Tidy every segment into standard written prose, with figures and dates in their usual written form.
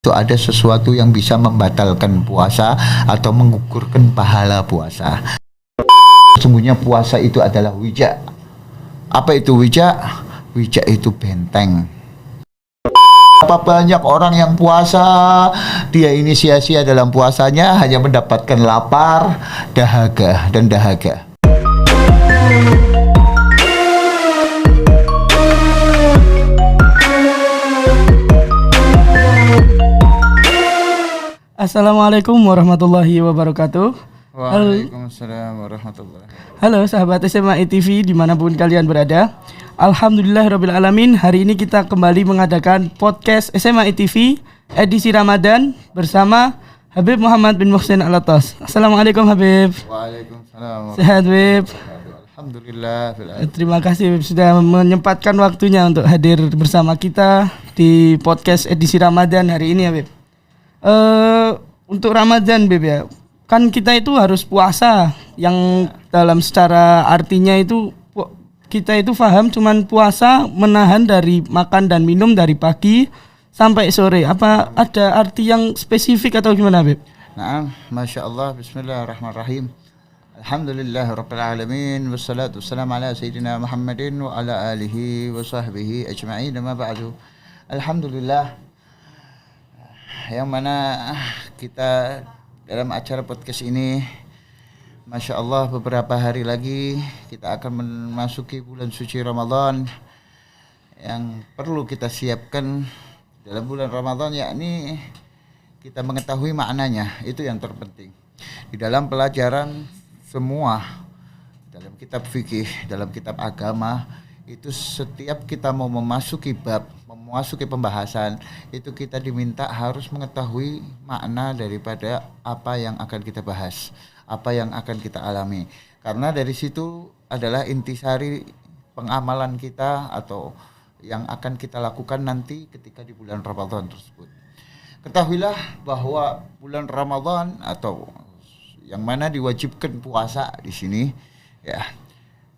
itu ada sesuatu yang bisa membatalkan puasa atau menggugurkan pahala puasa. Sesungguhnya puasa itu adalah wija. Apa itu wija? Wija itu benteng. Berapa banyak orang yang puasa, dia ini sia-sia dalam puasanya, hanya mendapatkan lapar, dahaga, dan dahaga. Assalamualaikum warahmatullahi wabarakatuh. Waalaikumsalam warahmatullahi wabarakatuh. Halo sahabat SMA TV dimanapun kalian berada. Alhamdulillahirrabbilalamin. Hari ini kita kembali mengadakan podcast SMA TV edisi Ramadan bersama Habib Muhammad bin Muhsin Alatas. Assalamualaikum Habib. Waalaikumsalam. Sehat Habib? Alhamdulillah. Terima kasih Habib sudah menyempatkan waktunya untuk hadir bersama kita di podcast edisi Ramadan hari ini Habib. Untuk Ramadan Beb ya, kan kita itu harus puasa, yang dalam secara artinya itu kita itu paham cuman puasa menahan dari makan dan minum dari pagi sampai sore. Apa ada arti yang spesifik atau gimana Beb? Nah, Masya Allah, Bismillahirrahmanirrahim. Alhamdulillahirabbil alamin wassalatu wassalamu ala sayyidina Muhammadin wa ala alihi wa sahbihi ajma'in. Amma ba'du. Alhamdulillah, yang mana kita dalam acara podcast ini, Masya Allah, beberapa hari lagi kita akan memasuki bulan suci Ramadan. Yang perlu kita siapkan dalam bulan Ramadan, yakni kita mengetahui maknanya. Itu yang terpenting. Di dalam pelajaran semua, dalam kitab fikih, dalam kitab agama, itu setiap kita mau memasuki bab, memasuki pembahasan, itu kita diminta harus mengetahui makna daripada apa yang akan kita bahas, apa yang akan kita alami. Karena dari situ adalah intisari pengamalan kita atau yang akan kita lakukan nanti ketika di bulan Ramadan tersebut. Ketahuilah bahwa bulan Ramadan atau yang mana diwajibkan puasa di sini,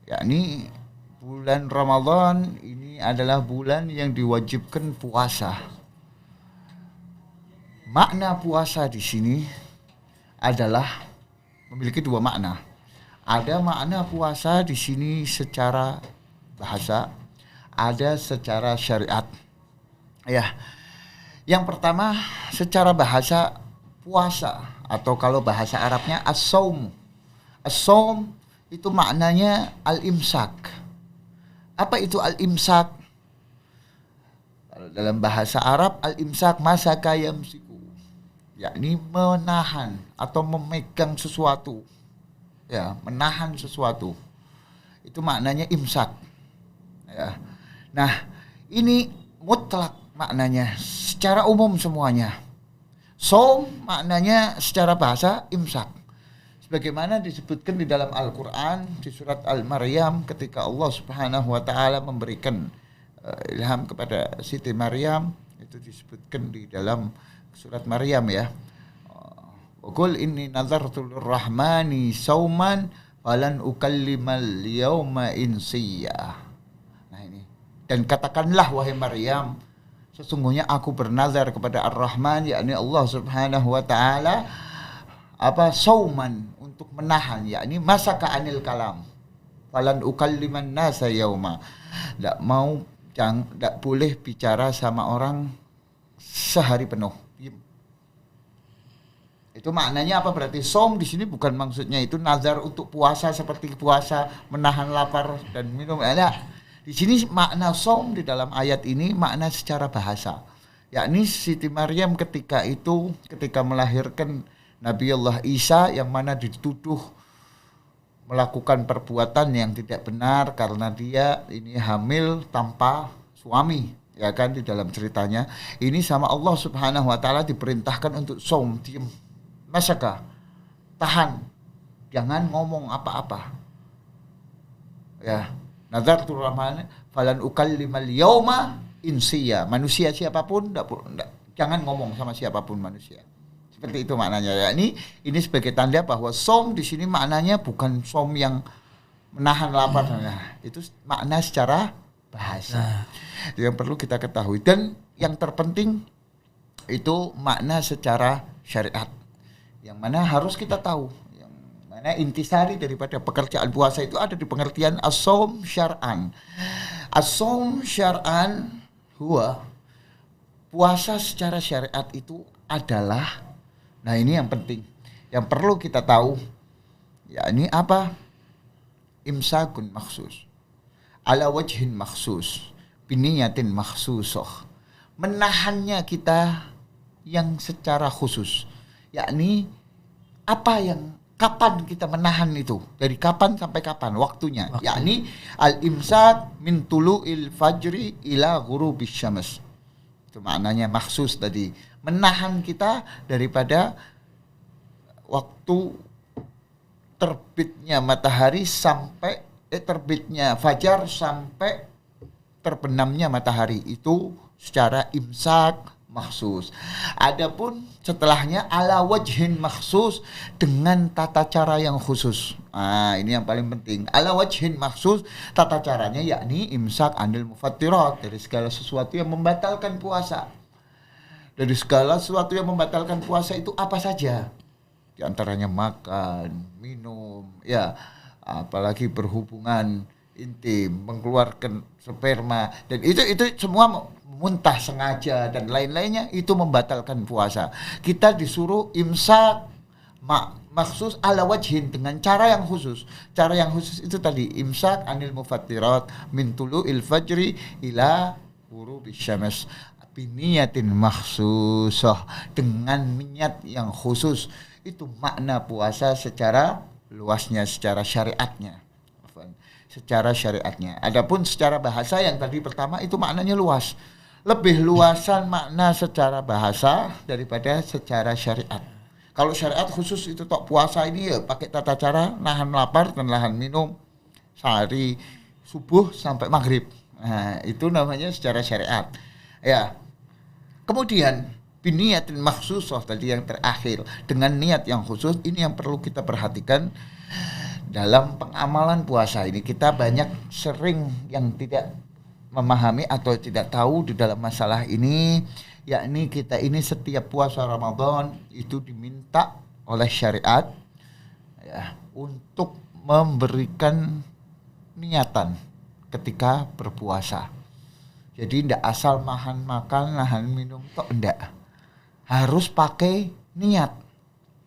yakni bulan Ramadan ini adalah bulan yang diwajibkan puasa. Makna puasa di sini adalah memiliki dua makna. Ada makna puasa di sini secara bahasa, ada secara syariat. Ya. Yang pertama secara bahasa, puasa atau kalau bahasa Arabnya as-saum. As-saum itu maknanya al-imsak. Apa itu al-imsak? Dalam bahasa Arab, al-imsak masaka yamsiku, yakni menahan atau memegang sesuatu. Ya, menahan sesuatu. Itu maknanya imsak. Ya. Nah, ini mutlak maknanya, secara umum semuanya. Saum maknanya secara bahasa imsak. Bagaimana disebutkan di dalam Al-Quran di surat Al-Maryam ketika Allah Subhanahu wa ta'ala memberikan ilham kepada Siti Maryam, itu disebutkan di dalam surat Maryam ya. Qul inni nazartu lirrahmani sauman falan ukallimal yauma insiya. Nah ini. Dan katakanlah wahai Maryam, sesungguhnya aku bernazar kepada Ar-Rahman, yakni Allah Subhanahu wa ta'ala, sauman, untuk menahan, yakni masaka anil kalam, falan ukalliman nasa yauma, tidak boleh bicara sama orang sehari penuh. Itu maknanya apa? Berarti saum di sini bukan maksudnya itu nazar untuk puasa seperti puasa menahan lapar dan minum. Ada di sini makna saum di dalam ayat ini makna secara bahasa, yakni Siti Maryam ketika melahirkan Nabi Allah Isa, yang mana dituduh melakukan perbuatan yang tidak benar karena dia ini hamil tanpa suami, ya kan, di dalam ceritanya ini sama Allah Subhanahu wa ta'ala diperintahkan untuk saum, diam, masaka, tahan, jangan ngomong apa-apa. Ya, nazartu rahman falan ukallimal yauma insiya, manusia siapapun jangan ngomong sama siapapun manusia. Seperti itu maknanya. Ya, ini sebagai tanda bahwa saum di sini maknanya bukan saum yang menahan lapar. Nah, itu makna secara bahasa. Itu yang perlu kita ketahui. Dan yang terpenting Itu makna secara syariat. Yang mana harus kita tahu. Yang mana intisari daripada pekerjaan puasa itu ada di pengertian as-shaum syar'an. As-shaum syar'an huwa, puasa secara syariat itu adalah, nah ini yang penting, yang perlu kita tahu, yakni apa? Imsakun maksus, ala wajhin maksus, biniyatin maksusoh. Menahannya kita yang secara khusus, yakni apa yang kapan kita menahan itu, dari kapan sampai kapan waktunya, yakni al-imsak min tulu'il fajri ila ghurubis syams. Itu maknanya maksus tadi, menahan kita daripada waktu terbitnya matahari sampai terbitnya fajar sampai terbenamnya matahari, itu secara imsak maksus. Adapun setelahnya ala wajhin maksus, dengan tata cara yang khusus. Ini yang paling penting. Ala wajhin maksus, tata caranya yakni imsak anil mufattirat, dari segala sesuatu yang membatalkan puasa. Dari segala sesuatu yang membatalkan puasa itu apa saja? Di antaranya makan, minum, ya, apalagi berhubungan intim, mengeluarkan sperma, dan itu semua muntah sengaja dan lain-lainnya, itu membatalkan puasa. Kita disuruh imsak maksus ala wajhin, dengan cara yang khusus. Cara yang khusus itu tadi imsak anil mufattirat min tulu'il fajri ila ghurubis syams biniyatin maksusah, dengan niat yang khusus. Itu makna puasa secara luasnya, secara syariatnya. Secara syariatnya. Adapun secara bahasa yang tadi pertama itu maknanya luas. Lebih luasan makna secara bahasa daripada secara syariat. Kalau syariat khusus itu tok puasa ini ya pakai tata cara nahan lapar dan nahan minum sehari subuh sampai maghrib. Nah, itu namanya secara syariat. Ya. Kemudian biniyatin maksusah tadi yang terakhir, dengan niat yang khusus. Ini yang perlu kita perhatikan dalam pengamalan puasa ini. Kita banyak sering yang tidak memahami atau tidak tahu di dalam masalah ini, yakni kita ini setiap puasa Ramadan itu diminta oleh syariat ya untuk memberikan niatan ketika berpuasa. Jadi tidak asal nahan makan, nahan minum kok enggak. Harus pakai niat.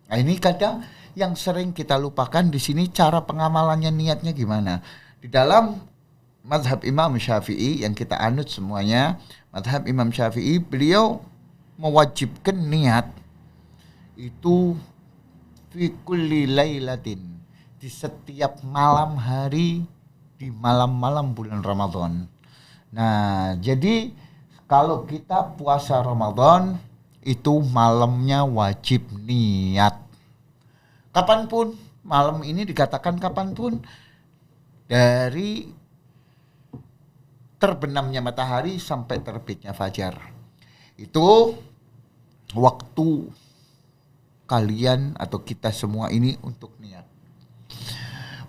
Nah, ini kadang yang sering kita lupakan di sini, cara pengamalannya niatnya gimana. Di dalam mazhab Imam Syafi'i yang kita anut semuanya, mazhab Imam Syafi'i, beliau mewajibkan niat itu fi kulli lailatin, di setiap malam hari di malam-malam bulan Ramadan. Nah, jadi kalau kita puasa Ramadan itu malamnya wajib niat. Kapanpun, malam ini dikatakan kapanpun, dari terbenamnya matahari sampai terbitnya fajar. Itu waktu kalian atau kita semua ini untuk niat.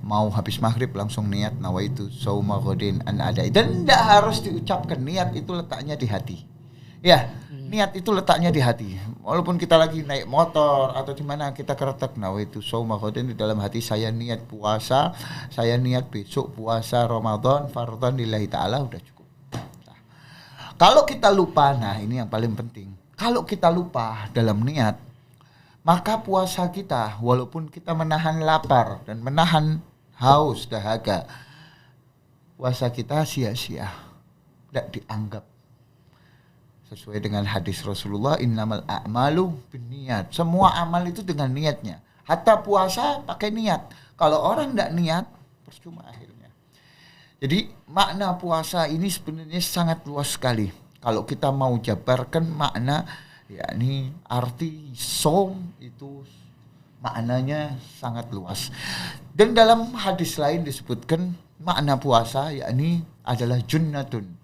Mau habis maghrib langsung niat nawaitu shauma ghadin an adai, dan tidak harus diucapkan. Niat itu letaknya di hati. Ya, niat itu letaknya di hati. Walaupun kita lagi naik motor atau di mana, kita keretak nawaitu shauma ghadin, di dalam hati saya niat puasa, saya niat besok puasa Ramadan fardhan lillahi taala, udah cukup. Nah, kalau kita lupa, nah ini yang paling penting. Kalau kita lupa dalam niat, maka puasa kita walaupun kita menahan lapar dan menahan haus dahaga, puasa kita sia-sia, tidak dianggap. Sesuai dengan hadis Rasulullah, innamal a'malu binniyat. Semua amal itu dengan niatnya. Hatta puasa pakai niat. Kalau orang tidak niat, percuma akhirnya. Jadi makna puasa ini sebenarnya sangat luas sekali. Kalau kita mau jabarkan makna, yakni arti som itu maknanya sangat luas. Dan dalam hadis lain disebutkan makna puasa yakni adalah junnatun.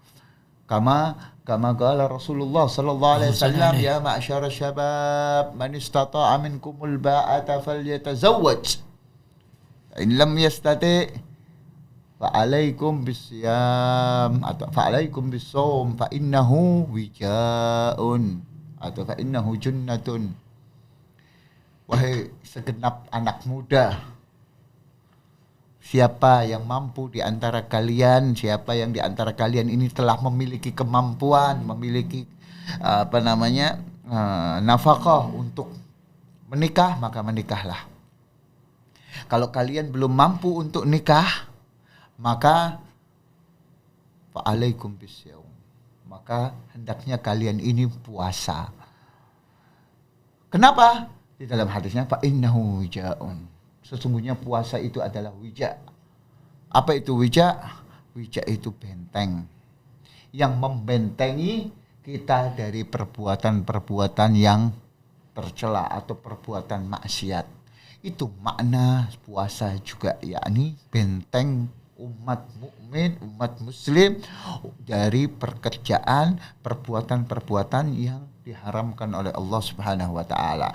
Kama qala Rasulullah sallallahu alaihi wasallam, ya ma'syara syabab man istata'a minkumul ba'ata falyatazawwaj. In lam yastati' fa'alaikum bisyam atau fa'alaikum bisawm fa innahu wijaun. atau fa innahu junnatun. Wahai segenap anak muda, siapa yang mampu di antara kalian, siapa yang di antara kalian ini telah memiliki kemampuan, memiliki nafkah untuk menikah, maka menikahlah. Kalau kalian belum mampu untuk nikah, maka fa'alaikum bisyaum, maka hendaknya kalian ini puasa. Kenapa? Di dalam hadisnya fa innahu wijaun, sesungguhnya puasa itu adalah wija. Apa itu wija? Wija itu benteng yang membentengi kita dari perbuatan-perbuatan yang tercela atau perbuatan maksiat. Itu makna puasa juga, yakni benteng umat mukmin, umat muslim dari pekerjaan perbuatan-perbuatan yang diharamkan oleh Allah Subhanahu wa taala.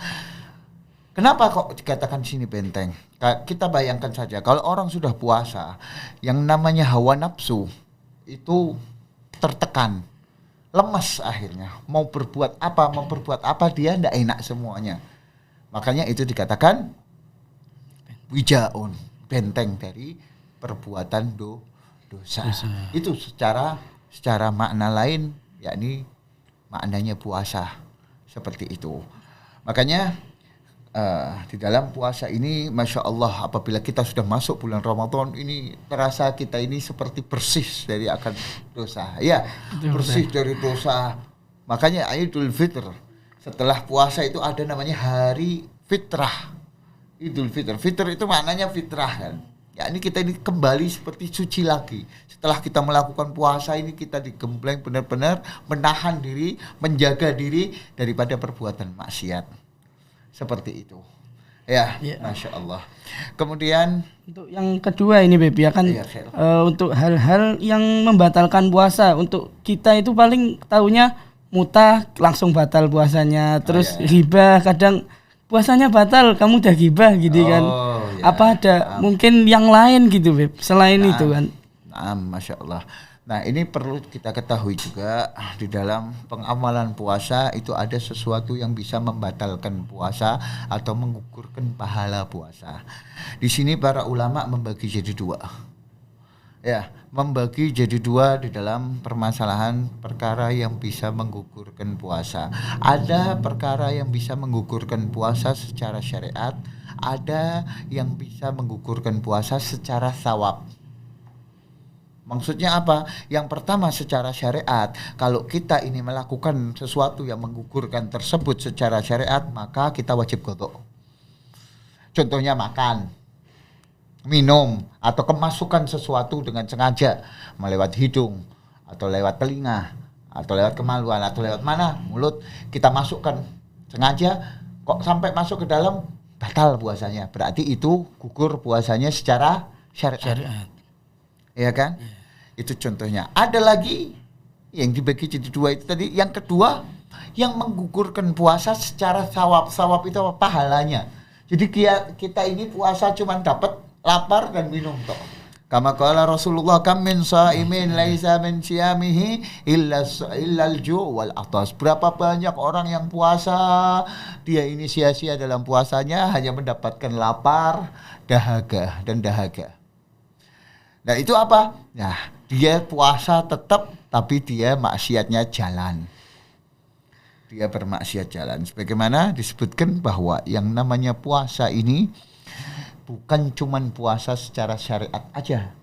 Kenapa kok dikatakan sini benteng? Kita bayangkan saja kalau orang sudah puasa, yang namanya hawa nafsu itu tertekan, lemas akhirnya. Mau berbuat apa dia tidak enak semuanya. Makanya itu dikatakan wijaun, benteng dari perbuatan dosa. Itu secara makna lain, yakni maknanya puasa seperti itu. Makanya di dalam puasa ini, Masya Allah, apabila kita sudah masuk bulan Ramadan ini, terasa kita ini seperti bersih dari akan dosa. Ya, bersih dari dosa. Makanya Idul Fitr, setelah puasa itu ada namanya hari fitrah. Idul Fitr. Fitr itu maknanya fitrah kan. Ya, ini kita ini kembali seperti suci lagi. Setelah kita melakukan puasa ini, kita digembleng benar-benar menahan diri, menjaga diri daripada perbuatan maksiat. Seperti itu. Ya, Masya Allah. Kemudian untuk yang kedua ini Beb, ya kan, untuk hal-hal yang membatalkan puasa, untuk kita itu paling tahunya mutah langsung batal puasanya, terus ghibah kadang puasanya batal, kamu udah ghibah gitu kan. Apa ada mungkin yang lain gitu Beb selain itu kan? Masya Allah. Nah, ini perlu kita ketahui juga, di dalam pengamalan puasa itu ada sesuatu yang bisa membatalkan puasa atau menggugurkan pahala puasa. Di sini para ulama membagi jadi dua. Ya, membagi jadi dua di dalam permasalahan perkara yang bisa menggugurkan puasa. Ada perkara yang bisa menggugurkan puasa secara syariat, ada yang bisa menggugurkan puasa secara thawab. Maksudnya apa? Yang pertama secara syariat, kalau kita ini melakukan sesuatu yang menggugurkan tersebut secara syariat, maka kita wajib qadha. Contohnya makan, minum, atau kemasukan sesuatu dengan sengaja melewat hidung, atau lewat telinga, atau lewat kemaluan, atau lewat mana? Mulut, kita masukkan sengaja, kok sampai masuk ke dalam, batal puasanya. Berarti itu gugur puasanya secara syariat. Iya kan? Itu contohnya. Ada lagi yang dibagi jadi dua itu tadi. Yang kedua, yang menggugurkan puasa secara thawab. Thawab itu apa? Pahalanya. Jadi kita ini puasa cuma dapat lapar dan minum toh. Kama qala Rasulullah, kam min shaimin laisa min siyamihi illa al-ju' wal atas. Berapa banyak orang yang puasa, dia ini sia-sia dalam puasanya, hanya mendapatkan lapar, dahaga. Nah, itu apa? Nah, dia puasa tetap, tapi dia maksiatnya jalan. Dia bermaksiat jalan. Sebagaimana disebutkan bahwa yang namanya puasa ini bukan cuman puasa secara syariat aja.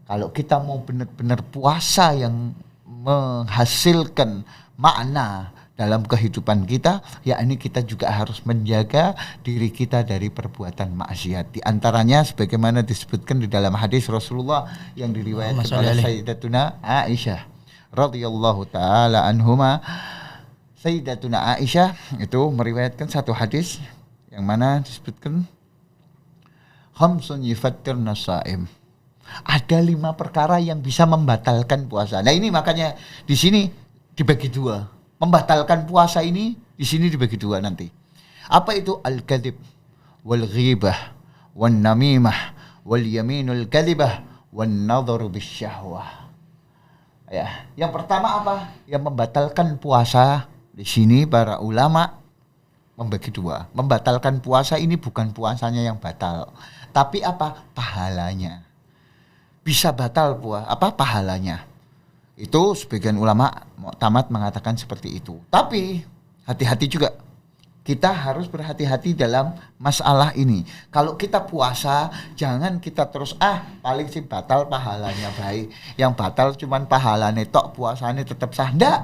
Kalau kita mau benar-benar puasa yang menghasilkan makna dalam kehidupan kita, yakni kita juga harus menjaga diri kita dari perbuatan maksiat. Di antaranya sebagaimana disebutkan di dalam hadis Rasulullah yang diriwayatkan oleh Sayyidatuna Aisyah radhiyallahu taala anhuma. Sayyidatuna Aisyah itu meriwayatkan satu hadis yang mana disebutkan khamsun yufattirna shaim. Ada 5 perkara yang bisa membatalkan puasa. Nah, ini makanya di sini dibagi dua. Membatalkan puasa ini di sini dibagi dua nanti. Apa itu? Al-kadzib wal ghibah wan namimah wal yaminul kadzibah wan nadharu bisyahwah. Ya, yang pertama apa? Yang membatalkan puasa Di sini para ulama membagi dua. Membatalkan puasa ini bukan puasanya yang batal, tapi apa? Pahalanya. Bisa batal pahalanya. Itu sebagian ulama tamat mengatakan seperti itu. Tapi hati-hati juga. Kita harus berhati-hati dalam masalah ini. Kalau kita puasa, jangan kita terus paling sih batal pahalanya baik. Yang batal cuman pahalanya tok, puasanya tetap sah. Nggak.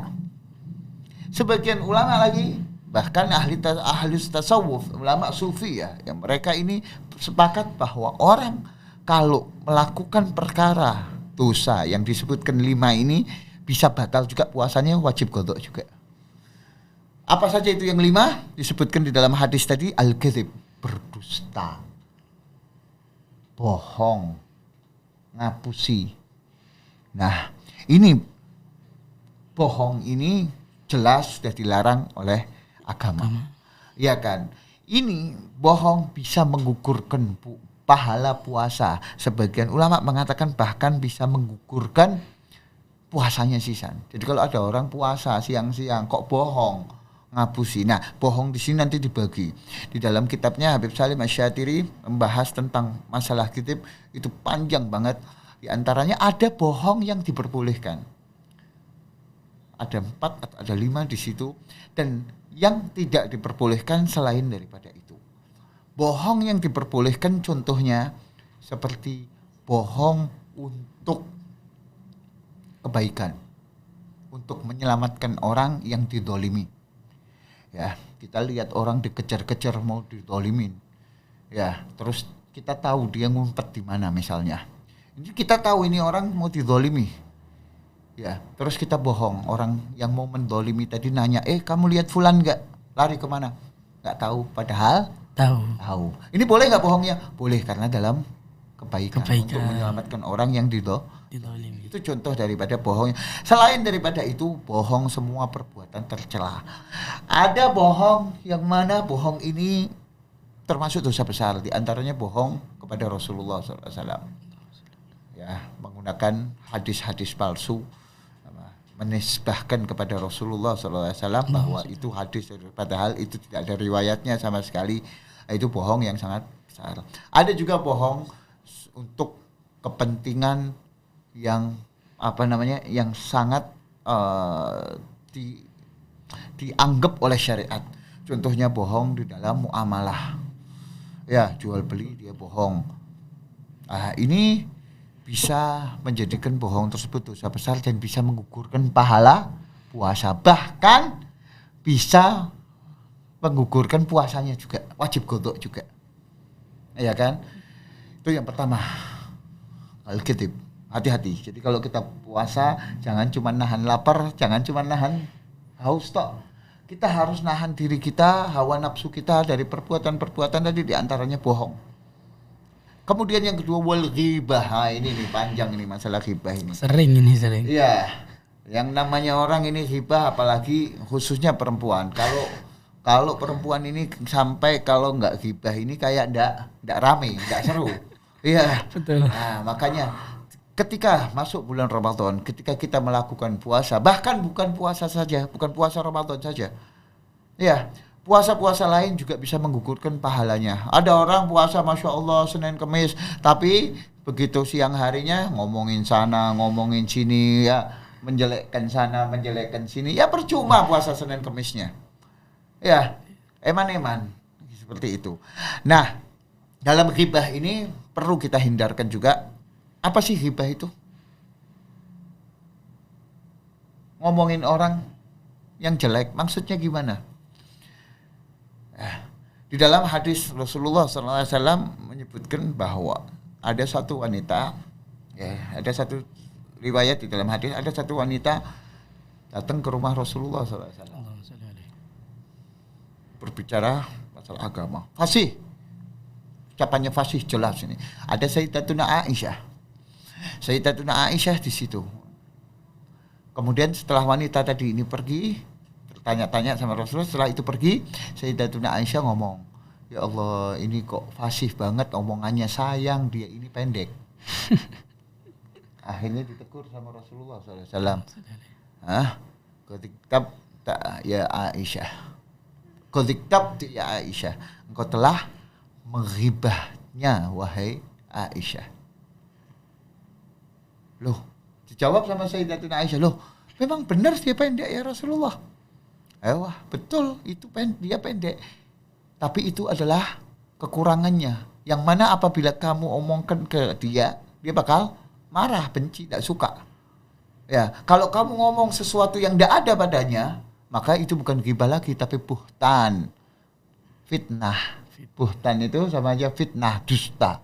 Sebagian ulama lagi, bahkan ahli tasawuf, ulama sufi ya, yang mereka ini sepakat bahwa orang kalau melakukan perkara dosa yang disebutkan 5 ini bisa batal juga puasanya, wajib qadha juga. Apa saja itu yang 5 disebutkan di dalam hadis tadi? Al-kadzib, berdusta, bohong, ngapusi. Nah, ini bohong ini jelas sudah dilarang oleh agama. Ya kan? Ini bohong bisa menggugurkan pahala puasa. Sebagian ulama mengatakan bahkan bisa menggugurkan puasanya sisan. Jadi kalau ada orang puasa siang-siang kok bohong, ngapusi. Nah, bohong di sini nanti dibagi. Di dalam kitabnya Habib Salim Asy-Syatiri membahas tentang masalah kadzib itu panjang banget. Di antaranya ada bohong yang diperbolehkan. Ada 4 atau ada 5 di situ, dan yang tidak diperbolehkan selain daripada itu. Bohong yang diperbolehkan contohnya seperti bohong untuk kebaikan, untuk menyelamatkan orang yang didolimi. Ya, kita lihat orang dikejar-kejar mau didolimin. Ya, terus kita tahu dia ngumpet di mana misalnya. Ini kita tahu ini orang mau didolimi. Ya, terus kita bohong. Orang yang mau mendolimi tadi nanya, kamu lihat fulan nggak? Lari kemana? Nggak tahu. Padahal tahu. Ini boleh nggak bohongnya? Boleh, karena dalam kebaikan. Untuk menyelamatkan orang yang didolimi. Itu contoh daripada bohongnya. Selain daripada itu, bohong semua perbuatan tercela. Ada bohong yang mana bohong ini termasuk dosa besar. Di antaranya bohong kepada Rasulullah SAW. Ya, menggunakan hadis-hadis palsu, menisbahkan kepada Rasulullah SAW bahwa itu hadis, padahal itu tidak ada riwayatnya sama sekali. Itu bohong yang sangat besar. Ada juga bohong untuk kepentingan yang yang sangat dianggap oleh syariat. Contohnya bohong di dalam muamalah. Ya, jual beli dia bohong. Ini bisa menjadikan bohong tersebut dosa besar dan bisa menggugurkan pahala puasa, bahkan bisa menggugurkan puasanya juga, wajib qadha juga. Ya kan? Itu yang pertama. Al-kadzib. Hati-hati. Jadi kalau kita puasa jangan cuma nahan lapar, jangan cuma nahan haus tok. Kita harus nahan diri kita, hawa nafsu kita dari perbuatan-perbuatan tadi, di antaranya bohong. Kemudian yang kedua, wal ghibah. Ini nih panjang ini masalah ghibah ini. Sering. Iya. Yang namanya orang ini ghibah, apalagi khususnya perempuan. Kalau perempuan ini sampai kalau enggak ghibah ini kayak enggak rame, enggak seru. Iya. Betul. Nah, makanya ketika masuk bulan Ramadan, ketika kita melakukan puasa, bahkan bukan puasa saja, bukan puasa Ramadan saja. Ya, puasa-puasa lain juga bisa menggugurkan pahalanya. Ada orang puasa Masya Allah Senin Kemis, tapi begitu siang harinya ngomongin sana, ngomongin sini, ya menjelekkan sana, menjelekkan sini, ya percuma puasa Senin Kemisnya. Ya, eman-eman seperti itu. Nah, dalam ghibah ini perlu kita hindarkan juga. Apa sih ghibah itu? Ngomongin orang yang jelek, maksudnya gimana? Di dalam hadis Rasulullah SAW menyebutkan bahwa ada satu wanita, ada satu riwayat di dalam hadis, ada satu wanita datang ke rumah Rasulullah SAW, berbicara masalah agama, fasih, ucapannya fasih jelas ini. Ada Sayyidatuna Aisyah di situ. Kemudian setelah wanita tadi ini pergi, tanya-tanya sama Rasulullah, setelah itu pergi, Sayyidatuna Aisyah ngomong, ya Allah, ini kok fasih banget omongannya, sayang dia ini pendek. Akhirnya ditegur sama Rasulullah SAW. Ketika ya Aisyah. Qadiktabtu ya Aisyah. Engkau telah menghibahnya wahai Aisyah. Loh, dijawab sama Sayyidatuna Aisyah, loh, memang benar dia pendek ya Rasulullah. Wah, betul itu dia pendek. Tapi itu adalah kekurangannya. Yang mana apabila kamu omongkan ke dia bakal marah, benci, tidak suka. Ya, kalau kamu ngomong sesuatu yang tidak ada padanya, maka itu bukan ghibah lagi, tapi buhtan, fitnah. Buhtan itu sama aja fitnah, dusta,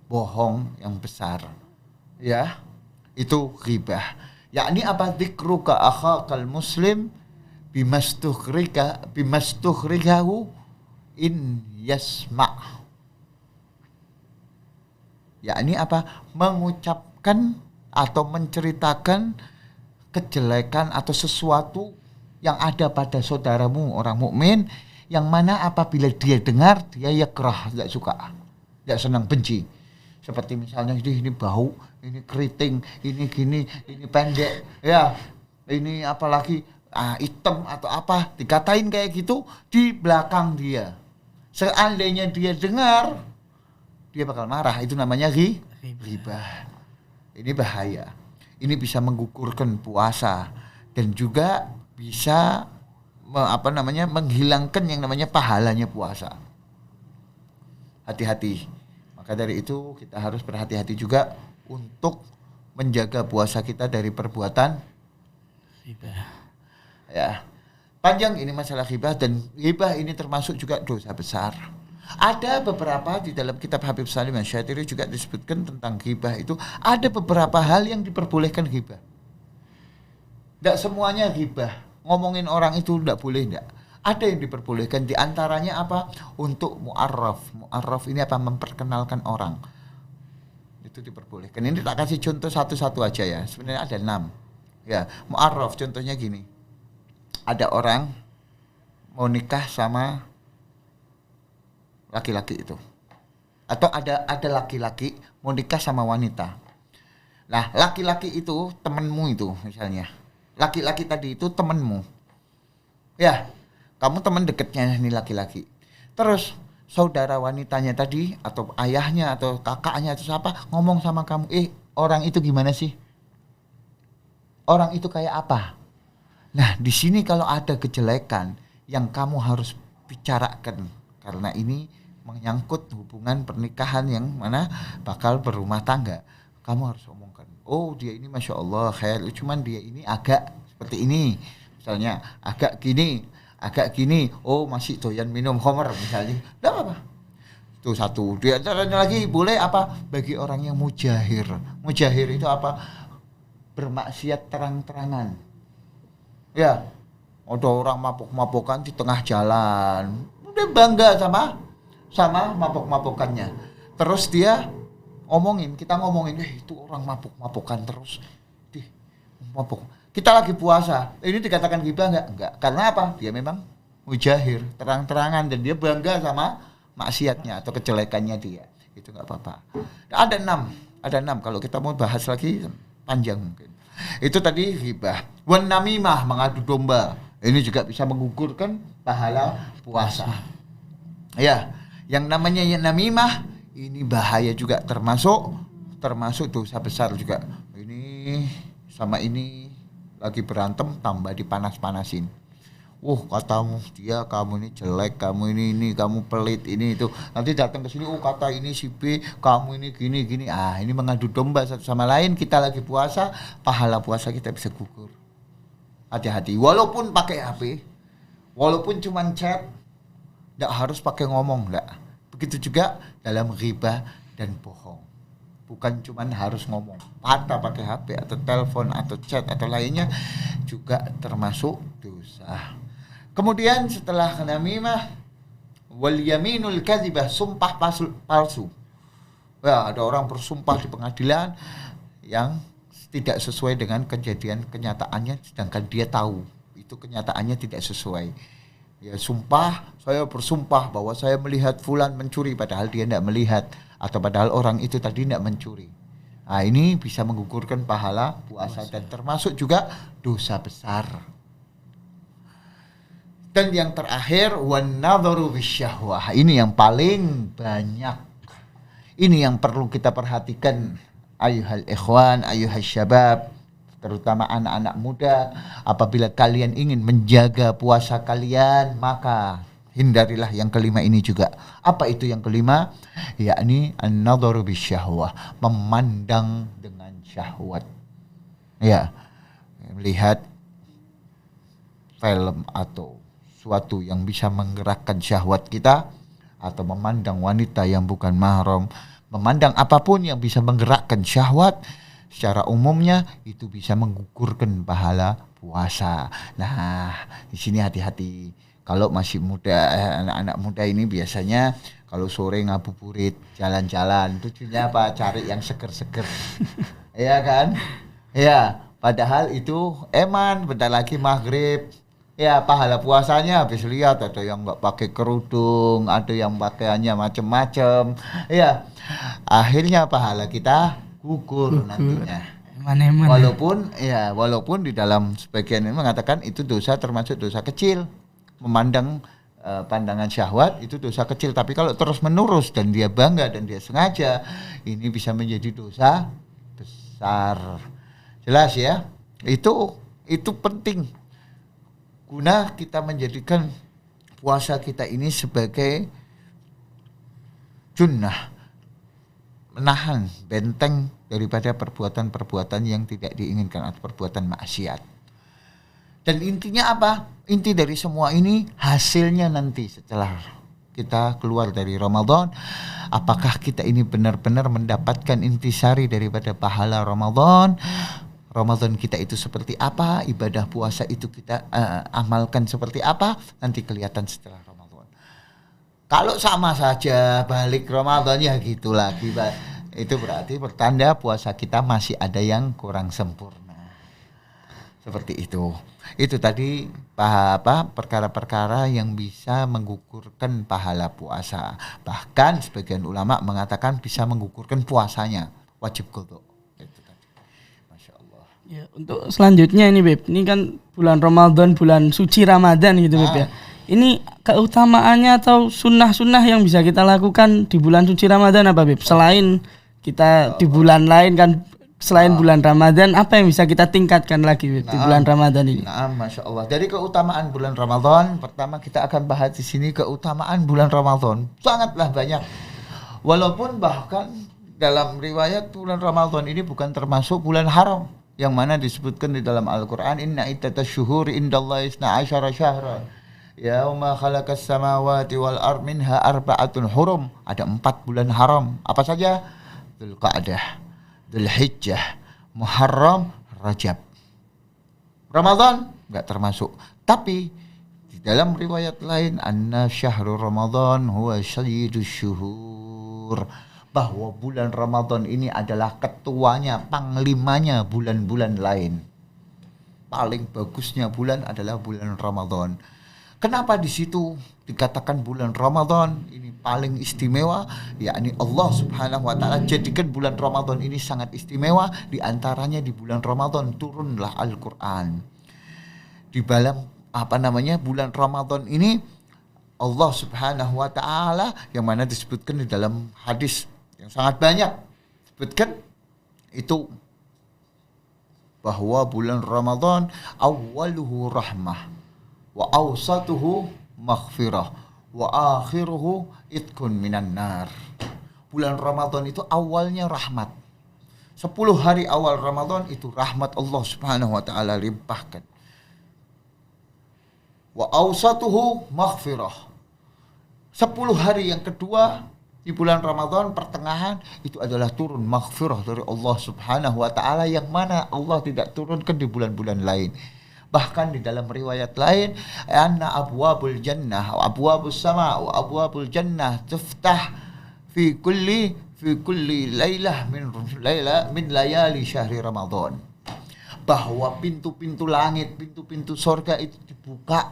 bohong yang besar. Ya, itu ghibah. Yakni apa? Dzikruka akhakal muslim bimastukhrigahu in yasma'. Yakni apa? Mengucapkan atau menceritakan kejelekan atau sesuatu yang ada pada saudaramu orang mukmin, yang mana apabila dia dengar dia yakrah, tidak suka, tidak senang, benci. Seperti misalnya ini bau, ini keriting, ini gini, ini pendek, ya, ini apalagi hitam atau apa, dikatain kayak gitu di belakang dia. Seandainya dia dengar, dia bakal marah. Itu namanya ghibah. Ini bahaya. Ini bisa menggugurkan puasa dan juga bisa menghilangkan yang namanya pahalanya puasa. Hati-hati. Maka dari itu kita harus berhati-hati juga untuk menjaga puasa kita dari perbuatan ghibah. Ya. Panjang ini masalah ghibah, dan ghibah ini termasuk juga dosa besar. Ada beberapa di dalam kitab Habib Salim Asy-Syatiri juga disebutkan tentang ghibah itu ada beberapa hal yang diperbolehkan ghibah. Tidak semuanya ghibah. Ngomongin orang itu tidak boleh, tidak. Ada yang diperbolehkan, di antaranya apa? Untuk mu'arraf. Mu'arraf ini apa? Memperkenalkan orang. Itu diperbolehkan. Ini tak kasih contoh satu-satu aja ya. Sebenarnya ada 6. Ya, mu'arraf contohnya gini. Ada orang mau nikah sama laki-laki itu. Atau ada laki-laki mau nikah sama wanita. Nah, laki-laki itu temenmu itu misalnya. Laki-laki tadi itu temenmu. Ya, kamu teman dekatnya nih laki-laki. Terus saudara wanitanya tadi atau ayahnya atau kakaknya atau siapa ngomong sama kamu, orang itu gimana sih? Orang itu kayak apa? Nah, di sini kalau ada kejelekan yang kamu harus bicarakan, karena ini menyangkut hubungan pernikahan yang mana bakal berumah tangga. Kamu harus omongkan, oh dia ini Masya Allah khair, cuman dia ini agak seperti ini. Misalnya agak gini, oh masih doyan minum khamr misalnya. Tidak apa-apa. Itu satu. Di antaranya lagi boleh apa? Bagi orang yang mujahir. Mujahir itu apa? Bermaksiat terang-terangan. Ya, ada orang mabuk-mabukan di tengah jalan. Dia bangga sama mabuk-mabukannya. Terus dia kita ngomongin, itu orang mabuk-mabukan terus. Mabuk. Kita lagi puasa. Ini dikatakan ghibah enggak? Karena apa? Dia memang mujahir, terang-terangan, dan dia bangga sama maksiatnya atau kejelekannya dia. Itu enggak apa-apa. Ada 6. Kalau kita mau bahas lagi panjang mungkin. Itu tadi ghibah. Wan namimah, mengadu domba. Ini juga bisa menggugurkan pahala puasa. Ya, yang namanya namimah ini bahaya juga, termasuk dosa besar juga. Ini sama ini lagi berantem tambah dipanas-panasin. Katamu dia, kamu ini jelek, kamu ini, kamu pelit, ini itu. Nanti datang ke sini, kata ini si B, kamu ini gini. Ini mengadu domba satu sama lain. Kita lagi puasa, pahala puasa kita bisa gugur. Hati-hati. Walaupun pakai HP, walaupun cuman chat, tidak harus pakai ngomong, enggak. Begitu juga dalam ghibah dan bohong. Bukan cuman harus ngomong, patah pakai HP atau telepon atau chat atau lainnya juga termasuk dosa. Kemudian setelah namimah, wal yaminul kadzibah, sumpah palsu. Ya, ada orang bersumpah di pengadilan yang tidak sesuai dengan kejadian kenyataannya, sedangkan dia tahu itu kenyataannya tidak sesuai. Ya, saya bersumpah bahwa saya melihat fulan mencuri, padahal dia tidak melihat, atau padahal orang itu tadi tidak mencuri. Nah, ini bisa menggugurkan pahala puasa dan termasuk juga dosa besar. Dan yang terakhir wan nadharu bisyahwah. Ini yang paling banyak. Ini yang perlu kita perhatikan ayuhal ikhwan, ayuhal syabab, terutama anak-anak muda. Apabila kalian ingin menjaga puasa kalian, maka hindarilah yang kelima ini juga. Apa itu yang kelima? Yakni an-nadharu bisyahwah, memandang dengan syahwat. Ya, melihat film atau suatu yang bisa menggerakkan syahwat kita, atau memandang wanita yang bukan mahram, memandang apapun yang bisa menggerakkan syahwat, secara umumnya itu bisa menggugurkan pahala puasa. Nah, di sini hati-hati. Kalau masih muda, anak-anak muda ini biasanya kalau sore ngabuburit, jalan-jalan, tujuannya apa? Cari yang seger-seger. Iya kan? Ya, padahal itu eman, bentar lagi maghrib. Ya, pahala puasanya habis lihat ada yang nggak pakai kerudung, ada yang pakaiannya macem-macem. Ya, akhirnya pahala kita gugur nantinya. Eman-eman. Walaupun di dalam sebagian ini mengatakan itu dosa termasuk dosa kecil. Memandang pandangan syahwat itu dosa kecil, tapi kalau terus menerus dan dia bangga dan dia sengaja, ini bisa menjadi dosa besar. Jelas ya? Itu penting. Guna kita menjadikan puasa kita ini sebagai junnah, menahan benteng daripada perbuatan-perbuatan yang tidak diinginkan atau perbuatan maksiat. Dan intinya apa? Inti dari semua ini hasilnya nanti setelah kita keluar dari Ramadan, apakah kita ini benar-benar mendapatkan intisari daripada pahala Ramadan? Ramadan kita itu seperti apa, ibadah puasa itu kita amalkan seperti apa, nanti kelihatan setelah Ramadan. Kalau sama saja balik Ramadan ya gitu lagi, itu berarti pertanda puasa kita masih ada yang kurang sempurna. Seperti itu. Itu tadi perkara-perkara yang bisa menggugurkan pahala puasa. Bahkan sebagian ulama mengatakan bisa menggugurkan puasanya, wajib qadha. Ya, untuk selanjutnya ini Beb, ini kan bulan Ramadan, bulan suci Ramadan gitu Beb ya. Ini keutamaannya atau sunnah-sunnah yang bisa kita lakukan di bulan suci Ramadan apa Beb? Selain kita di bulan lain kan, selain bulan Ramadan, apa yang bisa kita tingkatkan lagi Beb, di bulan Ramadan ini? Masya Allah. Dari keutamaan bulan Ramadan, pertama kita akan bahas di sini keutamaan bulan Ramadan. Sangatlah banyak. Walaupun bahkan dalam riwayat bulan Ramadan ini bukan termasuk bulan haram, yang mana disebutkan di dalam Al-Quran, inna iddatash syuhuri indallahi 12 syahra yauma khalaqas samawati wal ard minha arba'atun hurum. Ada 4 bulan haram. Apa saja? Dzulqa'dah, Dzulhijjah, Muharram, Rajab. Ramadan enggak termasuk. Tapi di dalam riwayat lain, anna syahrul Ramadan huwa sayyidus syuhur, bahwa bulan Ramadan ini adalah ketuanya, panglimanya bulan-bulan lain. Paling bagusnya bulan adalah bulan Ramadan. Kenapa di situ dikatakan bulan Ramadan ini paling istimewa? Yakni Allah Subhanahu wa taala jadikan bulan Ramadan ini sangat istimewa. Di antaranya di bulan Ramadan turunlah Al-Qur'an. Di dalam bulan Ramadan ini Allah Subhanahu wa taala yang mana disebutkan di dalam hadis yang sangat banyak sebutkan itu bahwa bulan Ramadan awwaluhu rahmah wa awsatuhu maghfirah wa akhiruhu itqun minan nar. Bulan Ramadan itu awalnya rahmat. 10 hari awal Ramadan itu rahmat Allah Subhanahu wa taala limpahkan. Wa awsatuhu maghfirah. 10 hari yang kedua di bulan Ramadan pertengahan itu adalah turun maghfirah dari Allah Subhanahu wa taala yang mana Allah tidak turunkan di bulan-bulan lain. Bahkan di dalam riwayat lain, anna abwabul jannah wa abwabus sama wa abwabul jannah tuftah fi kulli lailah min layali syahri Ramadan. Bahwa pintu-pintu langit, pintu-pintu surga itu dibuka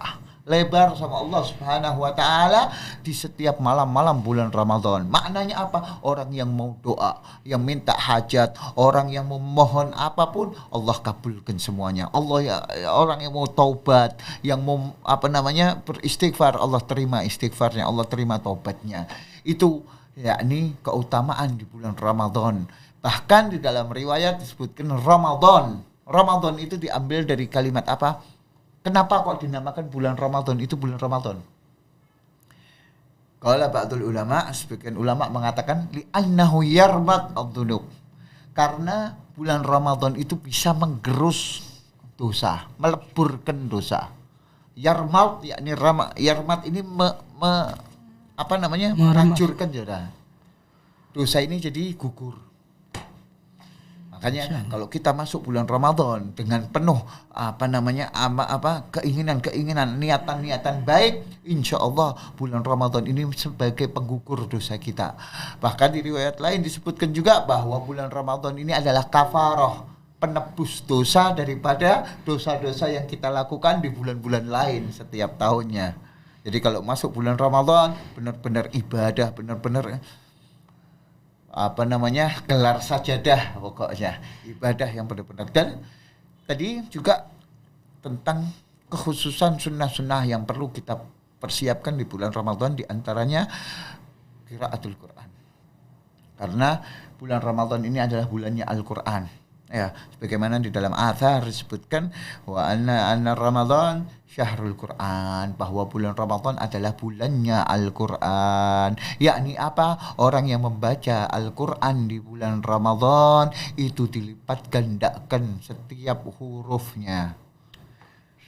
lebar sama Allah Subhanahu wa taala di setiap malam-malam bulan Ramadan. Maknanya apa? Orang yang mau doa, yang minta hajat, orang yang memohon apapun, Allah kabulkan semuanya. Allah orang yang mau taubat, yang mau beristighfar, Allah terima istighfarnya, Allah terima taubatnya. Itu yakni keutamaan di bulan Ramadan. Bahkan di dalam riwayat disebutkan Ramadan. Ramadan itu diambil dari kalimat apa? Kenapa kok dinamakan bulan Ramadan itu bulan Ramadan? Qala ba'dul ulama, sebagian ulama mengatakan li'annahu yarmat ad-dzunub. Karena bulan Ramadan itu bisa menggerus dosa, meleburkan dosa. Yarmat yakni yarmat ini menghancurkan dosa. Dosa ini jadi gugur. Makanya kalau kita masuk bulan Ramadan dengan penuh keinginan, niatan baik, insya Allah bulan Ramadan ini sebagai penggugur dosa kita. Bahkan di riwayat lain disebutkan juga bahwa bulan Ramadan ini adalah kafarah, penebus dosa daripada dosa-dosa yang kita lakukan di bulan-bulan lain setiap tahunnya. Jadi kalau masuk bulan Ramadan benar-benar ibadah, benar-benar gelar sajadah, pokoknya ibadah yang benar-benar. Dan tadi juga tentang kekhususan sunnah-sunnah yang perlu kita persiapkan di bulan Ramadan, di antaranya qiraatul Quran. Karena bulan Ramadan ini adalah bulannya Al-Quran. Ya, sebagaimana di dalam athar disebutkan wa anna Ramadan syahrul Quran, bahwa bulan Ramadan adalah bulannya Al-Quran. Yakni apa? Orang yang membaca Al-Quran di bulan Ramadan itu dilipat gandakan setiap hurufnya.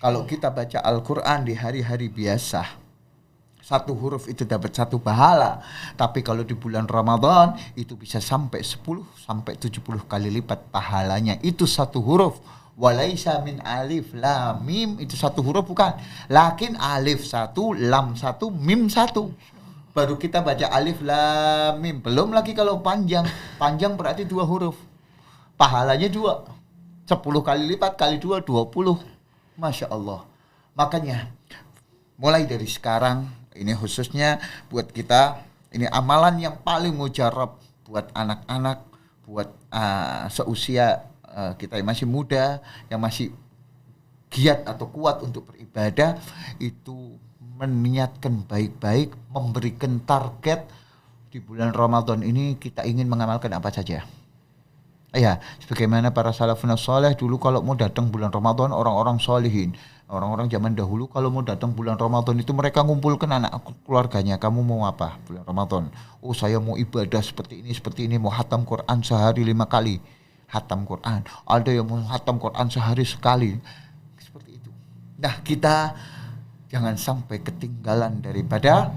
Kalau kita baca Al-Quran di hari-hari biasa, satu huruf itu dapat satu pahala. Tapi kalau di bulan Ramadan itu bisa sampai 10 sampai 70 kali lipat pahalanya. Itu satu huruf. Walaisa min alif lam mim, itu satu huruf bukan. Lakin alif satu, lam satu, mim satu. Baru kita baca alif lam mim. Belum lagi kalau panjang. Panjang berarti 2 huruf. Pahalanya 2. 10 kali lipat kali 2, 20. Masya Allah. Makanya mulai dari sekarang, ini khususnya buat kita, ini amalan yang paling mujarab buat anak-anak, buat seusia kita yang masih muda, yang masih giat atau kuat untuk beribadah, itu meniatkan baik-baik, memberikan target di bulan Ramadan ini kita ingin mengamalkan apa saja. Ya, sebagaimana para salafun saleh dulu kalau mau datang bulan Ramadan, orang-orang solihin, orang-orang zaman dahulu kalau mau datang bulan Ramadan itu mereka ngumpulkan anak keluarganya. Kamu mau apa bulan Ramadan? Oh, saya mau ibadah seperti ini, mau hatam Quran sehari 5 kali. Hatam Quran. Ada yang mau hatam Quran sehari sekali. Seperti itu. Nah, kita jangan sampai ketinggalan daripada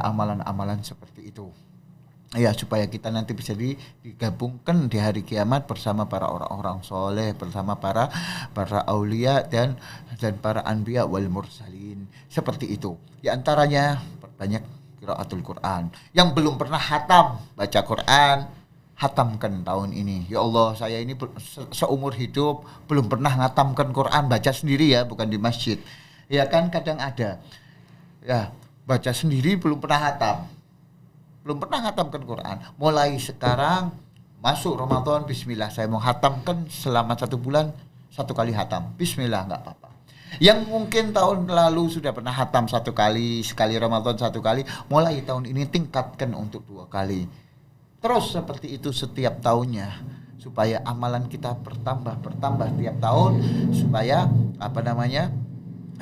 amalan-amalan seperti itu. Ya, supaya kita nanti bisa digabungkan di hari kiamat bersama para orang-orang soleh, bersama para aulia dan para anbiya wal mursalin. Seperti itu. Di antaranya banyak qiraatul Quran. Yang belum pernah hatam baca Quran, hatamkan tahun ini. Ya Allah, saya ini seumur hidup belum pernah ngatamkan Quran, baca sendiri ya, bukan di masjid. Ya kan kadang ada. Ya, baca sendiri belum pernah hatam. Belum pernah hatamkan Quran. Mulai sekarang masuk Ramadan, bismillah, saya mau hatamkan selama 1 bulan 1 kali hatam. Bismillah, enggak apa-apa. Yang mungkin tahun lalu sudah pernah hatam 1 kali, sekali Ramadan 1 kali, mulai tahun ini tingkatkan untuk 2 kali. Terus seperti itu setiap tahunnya, supaya amalan kita bertambah tiap tahun, supaya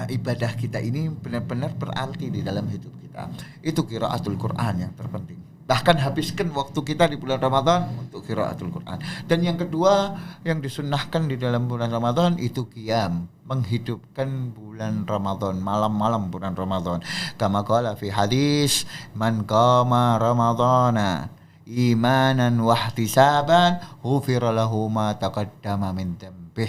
ibadah kita ini benar-benar berarti di dalam hidup kita. Itu qiraatul Quran yang terpenting. Bahkan habiskan waktu kita di bulan Ramadan untuk qiraatul Quran. Dan yang kedua yang disunnahkan di dalam bulan Ramadan itu qiyam, menghidupkan bulan Ramadan, malam-malam bulan Ramadan. Kama qala fi hadis, man qama ramadhana imanan wa ihtisaban ghufira lahu ma taqaddama min dzambih.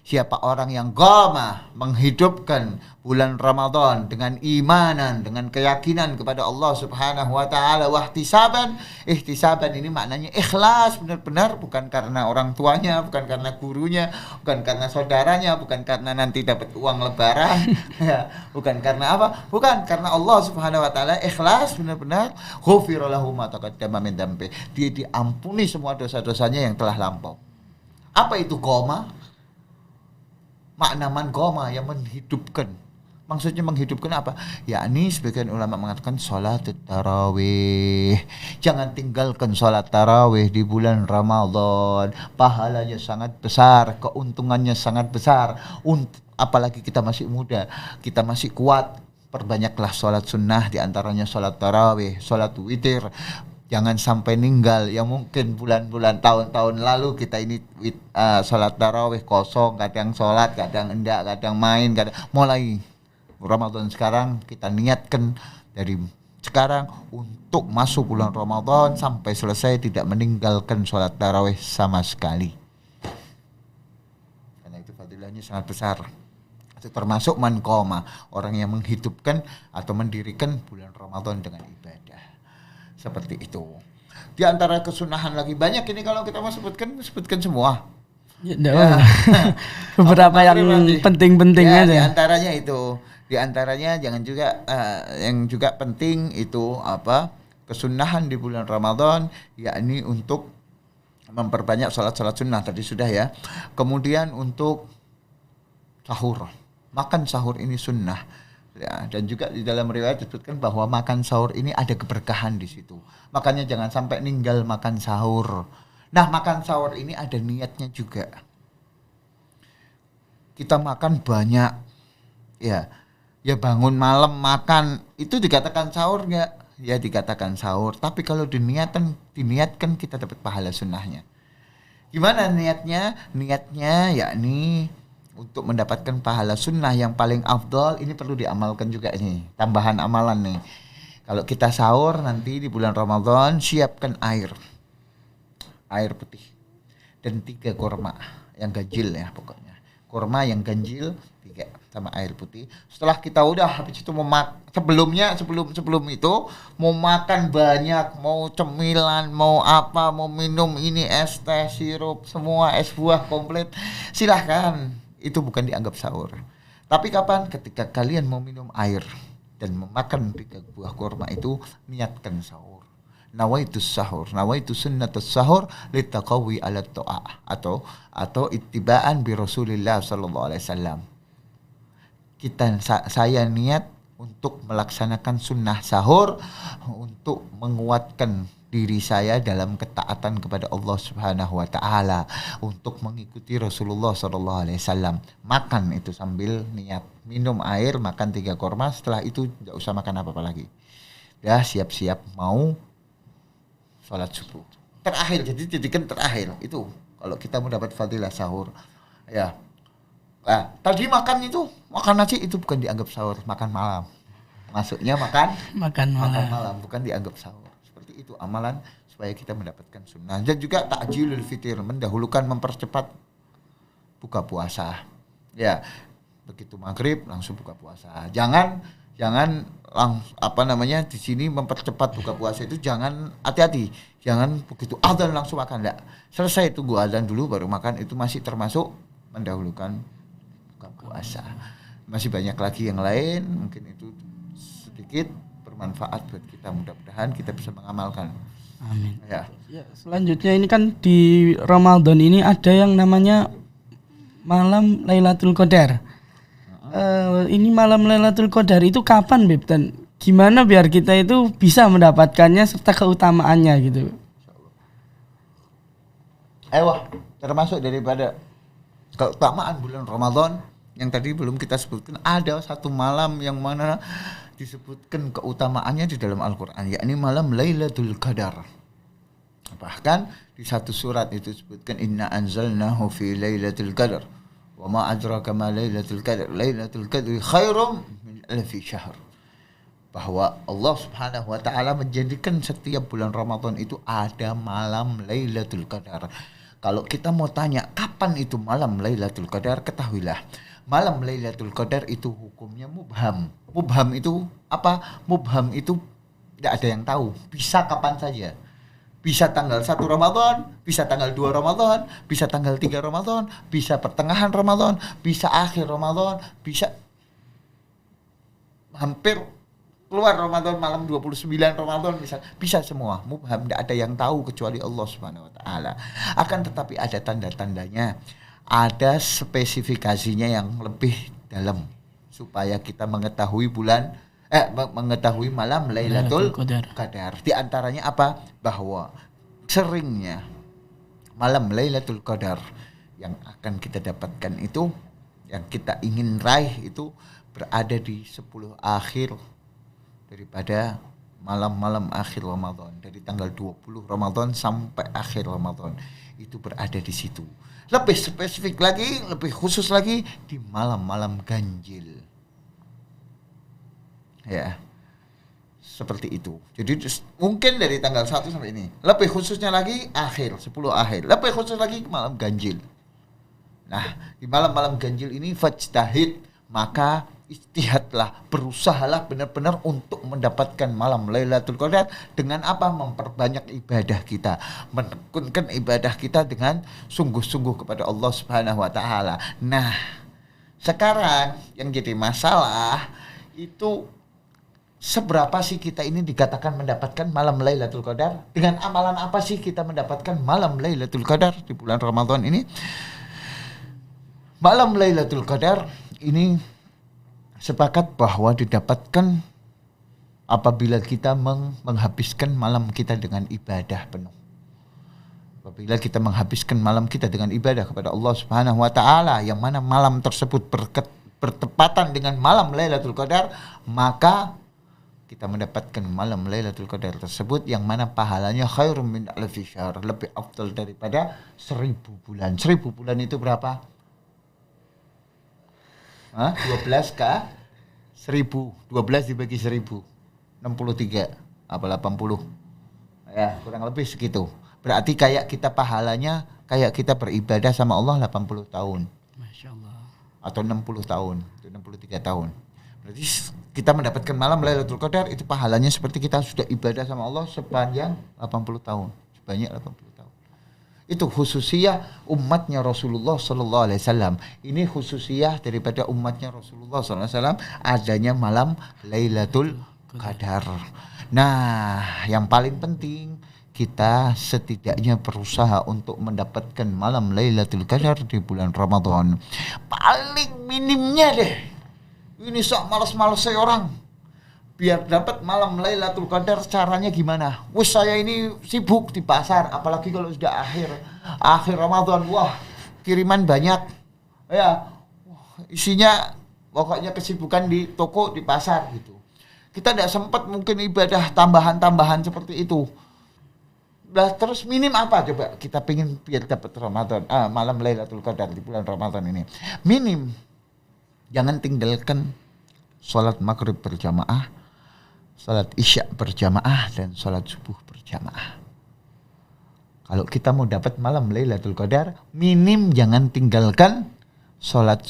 Siapa orang yang qama, menghidupkan bulan Ramadan dengan imanan, dengan keyakinan kepada Allah Subhanahu wa taala, wahtisaban. Ihtisaban ini maknanya ikhlas, benar-benar, bukan karena orang tuanya, bukan karena gurunya, bukan karena saudaranya, bukan karena nanti dapat uang lebaran, ya, bukan karena apa? Bukan karena Allah Subhanahu wa taala, ikhlas benar-benar. Ghufira lahu ma taqaddama min dzambi. Dia diampuni semua dosa-dosanya yang telah lampau. Apa itu qama? Makna man qama, yang menghidupkan. Maksudnya menghidupkan apa? Yakni sebagian ulama mengatakan sholat tarawih. Jangan tinggalkan sholat tarawih di bulan Ramadan. Pahalanya sangat besar, keuntungannya sangat besar. Apalagi kita masih muda, kita masih kuat. Perbanyaklah sholat sunnah, diantaranya sholat tarawih, sholat witir. Jangan sampai ninggal. Yang mungkin bulan-bulan tahun-tahun lalu kita ini sholat tarawih kosong, kadang sholat, kadang enggak, kadang main, kadang mulai Ramadan sekarang kita niatkan dari sekarang untuk masuk bulan Ramadan sampai selesai tidak meninggalkan sholat tarawih sama sekali. Karena itu fadilahnya sangat besar. Itu termasuk man qama, orang yang menghidupkan atau mendirikan bulan Ramadan dengan ibadah. Seperti itu. Di antara kesunahan lagi banyak ini, kalau kita mau sebutkan semua. Ya. Beberapa yang penting-penting ya, aja. Di antaranya itu. Di antaranya yang juga penting itu apa? Kesunahan di bulan Ramadan, yakni untuk memperbanyak salat-salat sunnah, tadi sudah ya. Kemudian untuk sahur. Makan sahur ini sunnah. Ya, dan juga di dalam riwayat disebutkan bahwa makan sahur ini ada keberkahan di situ. Makanya jangan sampai ninggal makan sahur. Nah, makan sahur ini ada niatnya juga. Kita makan banyak, ya bangun malam makan, itu dikatakan sahur nggak? Ya dikatakan sahur. Tapi kalau diniatkan kita dapat pahala sunnahnya. Gimana niatnya? Niatnya yakni untuk mendapatkan pahala sunnah yang paling afdal. Ini perlu diamalkan juga nih, tambahan amalan nih. Kalau kita sahur nanti di bulan Ramadan, siapkan air putih dan 3 kurma yang ganjil ya, pokoknya kurma yang ganjil 3 sama air putih. Setelah kita udah habis itu sebelum itu mau makan banyak, mau cemilan, mau apa, mau minum ini es teh, sirup, semua es buah komplit, silahkan. Itu bukan dianggap sahur. Tapi kapan? Ketika kalian mau minum air dan memakan 3 buah kurma itu, niatkan sahur. Nawaitu sahur, nawaitu sunnatus sahur litaqawi ala ta'ah, atau ittiba'an bi Rasulillah sallallahu alaihi wasallam. Saya niat untuk melaksanakan sunnah sahur, untuk menguatkan diri saya dalam ketaatan kepada Allah Subhanahu wa taala, untuk mengikuti Rasulullah sallallahu alaihi wasallam. Makan itu sambil niat, minum air, makan 3 kurma, setelah itu enggak usah makan apa-apa lagi. Dah siap-siap mau salat subuh. Terakhir, jadikan terakhir. Itu kalau kita mau dapat fadilah sahur. Ya. Nah, tadi makan nasi itu bukan dianggap sahur, makan malam. Masuknya makan malam, bukan dianggap sahur. Itu amalan supaya kita mendapatkan sunnah. Dan juga takjilul fitir, mendahulukan, mempercepat buka puasa. Ya, begitu maghrib langsung buka puasa. Jangan di sini mempercepat buka puasa itu, jangan, hati-hati. Jangan begitu adzan langsung makan, enggak. Selesai tunggu adzan dulu baru makan, itu masih termasuk mendahulukan buka puasa. Masih banyak lagi yang lain, mungkin itu sedikit bermanfaat buat kita, mudah-mudahan kita bisa mengamalkan. Amin. Ya, selanjutnya ini kan di Ramadan ini ada yang namanya malam Lailatul Qadar. Ini malam Lailatul Qadar itu kapan, Beb? Dan gimana biar kita itu bisa mendapatkannya serta keutamaannya gitu? Termasuk daripada keutamaan bulan Ramadan yang tadi belum kita sebutkan, ada satu malam yang mana disebutkan keutamaannya di dalam Al-Quran, yakni malam Lailatul Qadar. Bahkan di satu surat itu disebutkan, inna anzalnahu fi Lailatul Qadar wa ma adraka ma Lailatul Qadar, Lailatul Qadri khairum min alfi syahr. Bahwa Allah Subhanahu wa taala menjadikan setiap bulan Ramadan itu ada malam Lailatul Qadar. Kalau kita mau tanya kapan itu malam Lailatul Qadar, ketahuilah malam Lailatul Qadar itu hukumnya mubham. Mubham itu apa? Mubham itu tidak ada yang tahu, bisa kapan saja. Bisa tanggal 1 Ramadan, bisa tanggal 2 Ramadan, bisa tanggal 3 Ramadan, bisa pertengahan Ramadan, bisa akhir Ramadan, bisa hampir keluar Ramadan, malam 29 Ramadan, bisa semua. Mubham, tidak ada yang tahu kecuali Allah Subhanahu wa taala. Akan tetapi ada tanda-tandanya, ada spesifikasinya yang lebih dalam supaya kita mengetahui mengetahui malam Lailatul Qadar. Di antaranya apa? Bahwa seringnya malam Lailatul Qadar yang akan kita dapatkan itu, yang kita ingin raih itu berada di 10 akhir daripada malam-malam akhir Ramadan, dari tanggal 20 Ramadan sampai akhir Ramadan, itu berada di situ. Lebih spesifik lagi, lebih khusus lagi di malam-malam ganjil. Ya, seperti itu. Jadi mungkin dari tanggal 1 sampai ini. Lebih khususnya lagi akhir, 10 akhir. Lebih khusus lagi malam ganjil. Nah, di malam-malam ganjil ini fajtahid, maka istihadlah, berusahalah benar-benar untuk mendapatkan malam Lailatul Qadar dengan apa? Memperbanyak ibadah kita, menekunkan ibadah kita dengan sungguh-sungguh kepada Allah Subhanahu wa taala. Nah, sekarang yang jadi masalah itu seberapa sih kita ini dikatakan mendapatkan malam Lailatul Qadar? Dengan amalan apa sih kita mendapatkan malam Lailatul Qadar di bulan Ramadan ini? Malam Lailatul Qadar ini sepakat bahwa didapatkan apabila kita menghabiskan malam kita dengan ibadah penuh. Apabila kita menghabiskan malam kita dengan ibadah kepada Allah Subhanahu wa taala, yang mana malam tersebut bertepatan dengan malam Lailatul Qadar, maka kita mendapatkan malam Lailatul Qadar tersebut yang mana pahalanya khairum min alfi syahr, lebih afdal daripada 1000 bulan. 1000 bulan itu berapa? 12 kah? 1000. 12 dibagi 1000. 63 apa 80. Ya, kurang lebih segitu. Berarti kayak kita pahalanya kayak kita beribadah sama Allah 80 tahun. Masya Allah. Atau 60 tahun, itu 63 tahun. Berarti kita mendapatkan malam Lailatul Qadar itu pahalanya seperti kita sudah ibadah sama Allah sepanjang 80 tahun. Sebanyak 80 tahun. Itu khususiyah umatnya Rasulullah sallallahu alaihi wasallam. Ini khususiyah daripada umatnya Rasulullah sallallahu alaihi wasallam adanya malam Lailatul Qadar. Nah, yang paling penting kita setidaknya berusaha untuk mendapatkan malam Lailatul Qadar di bulan Ramadan. Paling minimnya deh. Ini sok malas-malasnya orang. Biar dapat malam Lailatul Qadar caranya gimana? Wes saya ini sibuk di pasar, apalagi kalau sudah akhir Ramadan. Wah, kiriman banyak. Ya, isinya pokoknya kesibukan di toko, di pasar gitu. Kita tidak sempat mungkin ibadah tambahan-tambahan seperti itu. Nah, terus minim apa coba kita pengen biar dapat malam Lailatul Qadar di bulan Ramadan ini? Minim. Jangan tinggalkan sholat maghrib berjamaah, sholat isya berjamaah, dan sholat subuh berjamaah. Kalau kita mau dapat malam Lailatul Qadar, minim jangan tinggalkan sholat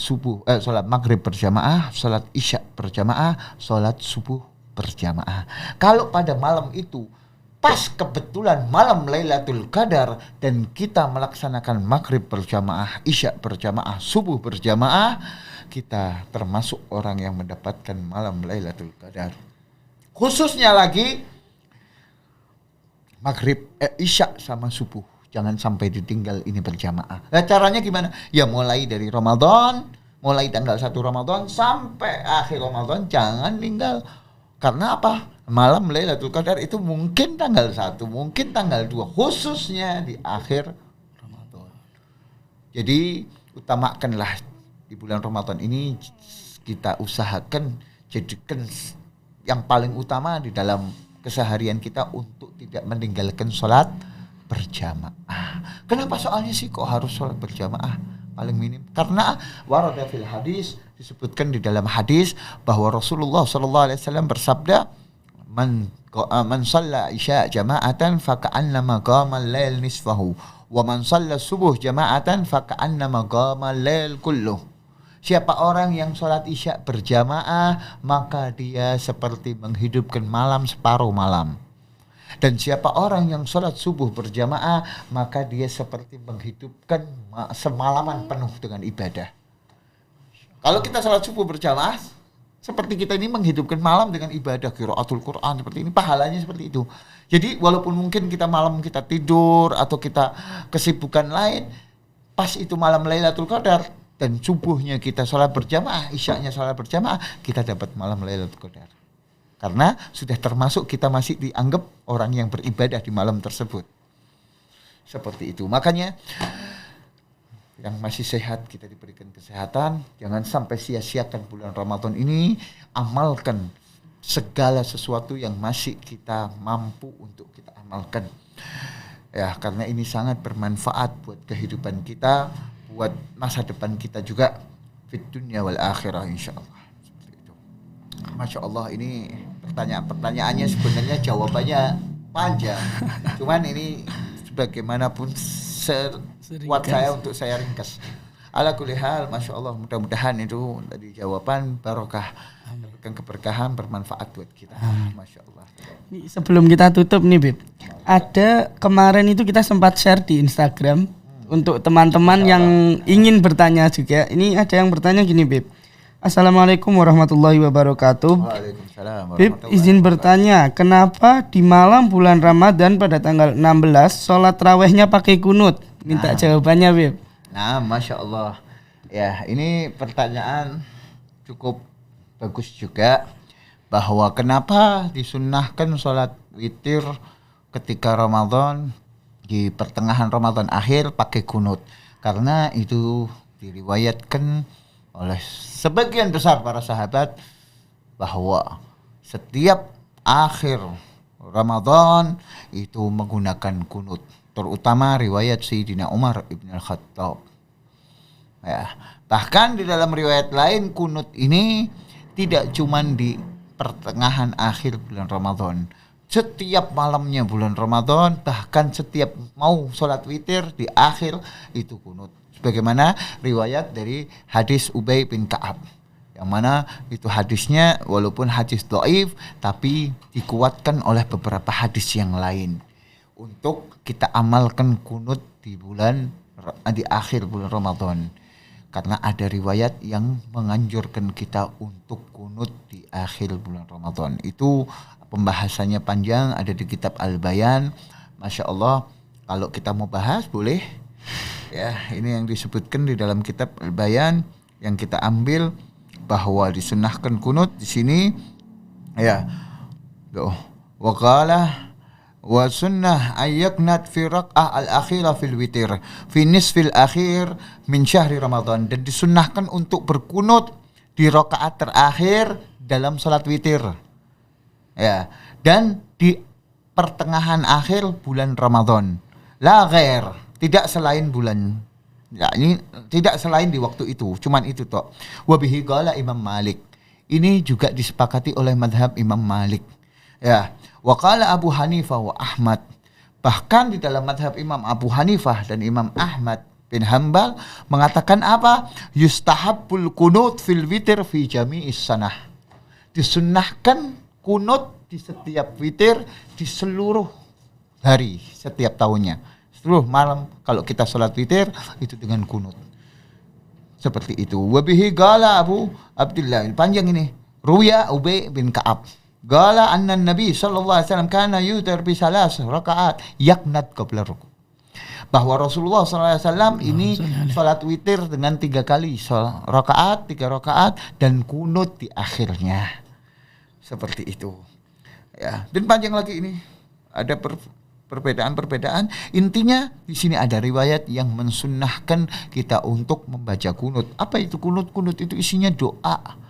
maghrib berjamaah, sholat isya berjamaah, sholat subuh berjamaah. Kalau pada malam itu pas kebetulan malam Lailatul Qadar dan kita melaksanakan maghrib berjamaah, isya berjamaah, subuh berjamaah, kita termasuk orang yang mendapatkan malam Lailatul Qadar. Khususnya lagi maghrib, isya sama subuh. Jangan sampai ditinggal ini berjamaah. Nah, caranya gimana? Ya mulai dari Ramadan, mulai tanggal 1 Ramadan sampai akhir Ramadan jangan tinggal. Karena apa? Malam Lailatul Qadar itu mungkin tanggal 1, mungkin tanggal 2, khususnya di akhir Ramadan. Jadi utamakanlah di bulan Ramadan ini, kita usahakan jadikan yang paling utama di dalam keseharian kita untuk tidak meninggalkan sholat berjamaah. Kenapa soalnya sih kok harus sholat berjamaah? Paling minim. Karena warada fil hadis, disebutkan di dalam hadis bahwa Rasulullah sallallahu alaihi wasallam bersabda, man shalla isya jama'atan fa ka'annama qama al-lail nisfahu Wa man shalla subuh jama'atan faka'annama qama lail kulluh. Siapa orang yang sholat isya berjamaah, maka dia seperti menghidupkan malam separuh malam. Dan siapa orang yang sholat subuh berjamaah, maka dia seperti menghidupkan semalaman penuh dengan ibadah. Kalau kita sholat subuh berjamaah, seperti kita ini menghidupkan malam dengan ibadah, qiraatul Quran seperti ini, pahalanya seperti itu. Jadi walaupun mungkin kita malam kita tidur atau kita kesibukan lain, pas itu malam Lailatul Qadar dan subuhnya kita sholat berjamaah, isyanya sholat berjamaah, kita dapat malam Lailatul Qadar. Karena sudah termasuk kita masih dianggap orang yang beribadah di malam tersebut. Seperti itu. Makanya yang masih sehat kita diberikan kesehatan, jangan sampai sia-siakan bulan Ramadan ini, amalkan segala sesuatu yang masih kita mampu untuk kita amalkan. Ya, karena ini sangat bermanfaat buat kehidupan kita, buat masa depan kita juga, fid dunya wal akhirah insyaallah. Seperti itu. Masya Allah, ini pertanyaannya sebenarnya jawabannya panjang. Cuman ini sebagaimanapun buat saya untuk saya ringkas. Ala kulli hal, Masya Allah, mudah-mudahan itu tadi jawaban barokah, keberkahan, bermanfaat buat kita. Masya Allah. Nih, sebelum kita tutup nih Beb, ada kemarin itu kita sempat share di Instagram untuk teman-teman yang ingin bertanya juga. Ini ada yang bertanya gini Beb. Assalamualaikum warahmatullahi wabarakatuh. Waalaikumsalam. Beb, izin bertanya, kenapa di malam bulan Ramadan pada tanggal 16 sholat rawehnya pakai kunut? Minta jawabannya Beb. Nah, Masya Allah. Ya, ini pertanyaan cukup bagus juga, bahwa kenapa disunnahkan sholat witir ketika Ramadan, di pertengahan Ramadan akhir pakai kunut. Karena itu diriwayatkan oleh sebagian besar para sahabat bahwa setiap akhir Ramadan itu menggunakan kunut, terutama riwayat Sayyidina Umar ibn al-Khattab. Ya, bahkan di dalam riwayat lain kunut ini tidak cuman di pertengahan akhir bulan Ramadan, setiap malamnya bulan Ramadan, bahkan setiap mau sholat witir di akhir itu kunut. Sebagaimana riwayat dari hadis Ubay bin Ka'ab, yang mana itu hadisnya walaupun hadis dhaif tapi dikuatkan oleh beberapa hadis yang lain untuk kita amalkan kunut di akhir bulan Ramadan. Karena ada riwayat yang menganjurkan kita untuk kunut di akhir bulan Ramadan. Itu pembahasannya panjang, ada di kitab Al-Bayan. Masya Allah, kalau kita mau bahas boleh. Ya, ini yang disebutkan di dalam kitab Al-Bayan yang kita ambil, bahwa disunnahkan kunut di sini. Ya, waqala wa sunnah ayyaknat fi raq'ah al-akhirah fil witir fi nisfil akhir min syahri Ramadan, dan disunnahkan untuk berkunut di rakaat terakhir dalam salat witir. Ya, dan di pertengahan akhir bulan Ramadan. La ghair, tidak selain bulan. Ya, ini tidak selain di waktu itu, cuman itu toh. Wa bihi qala Imam Malik. Ini juga disepakati oleh madhab Imam Malik. Ya, wa qala Abu Hanifah wa Ahmad. Bahkan di dalam madhab Imam Abu Hanifah dan Imam Ahmad bin Hanbal mengatakan apa? Yustahabbul kunut fil witir fi jami'is sanah. Disunnahkan kunut di setiap witir di seluruh hari setiap tahunnya. Seluruh malam kalau kita sholat witir itu dengan kunut. Seperti itu. Wa bihi qala Abu Abdullah. Panjang ini. Ruya Ubay bin Ka'ab. Qala anna Nabi sallallahu alaihi wasallam kana yutir bi salas rakaat yaknat qabla ruku'. Bahwa Rasulullah sallallahu alaihi wasallam ini salat witir dengan 3 kali rakaat, 3 rakaat dan kunut di akhirnya. Seperti itu. Ya, dan panjang lagi ini. Ada perbedaan-perbedaan. Intinya di sini ada riwayat yang mensunnahkan kita untuk membaca kunut. Apa itu kunut? Kunut itu isinya doa.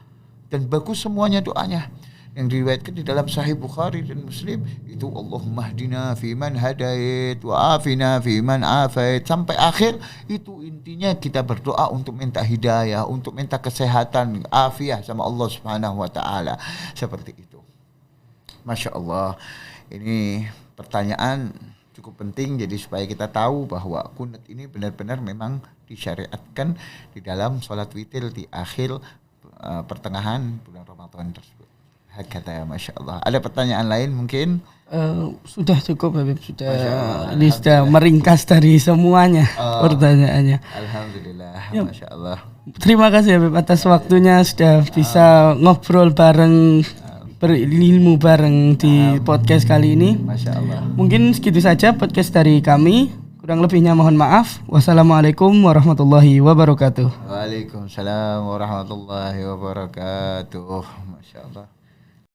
Dan bagus semuanya doanya. Yang diriwayatkan di dalam Sahih Bukhari dan Muslim itu Allahumma hdina fiman hadait wa afina fiman afait, sampai akhir. Itu intinya kita berdoa untuk minta hidayah, untuk minta kesehatan, afiah sama Allah Subhanahu wa taala. Seperti itu. Masya Allah. Ini pertanyaan cukup penting, jadi supaya kita tahu bahwa kunut ini benar-benar memang disyariatkan di dalam sholat witir di akhir pertengahan bulan Ramadan tersebut. Hakata, Masya Allah. Ada pertanyaan lain mungkin? Sudah cukup Habib, sudah ini sudah meringkas dari semuanya pertanyaannya. Alhamdulillah, Ya. Masya Allah. Terima kasih Habib atas waktunya, sudah bisa ngobrol bareng, berilmu bareng di podcast kali ini. Masya Allah. Mungkin segitu saja podcast dari kami. Kurang lebihnya mohon maaf. Wassalamualaikum warahmatullahi wabarakatuh. Waalaikumsalam warahmatullahi wabarakatuh. Masya Allah.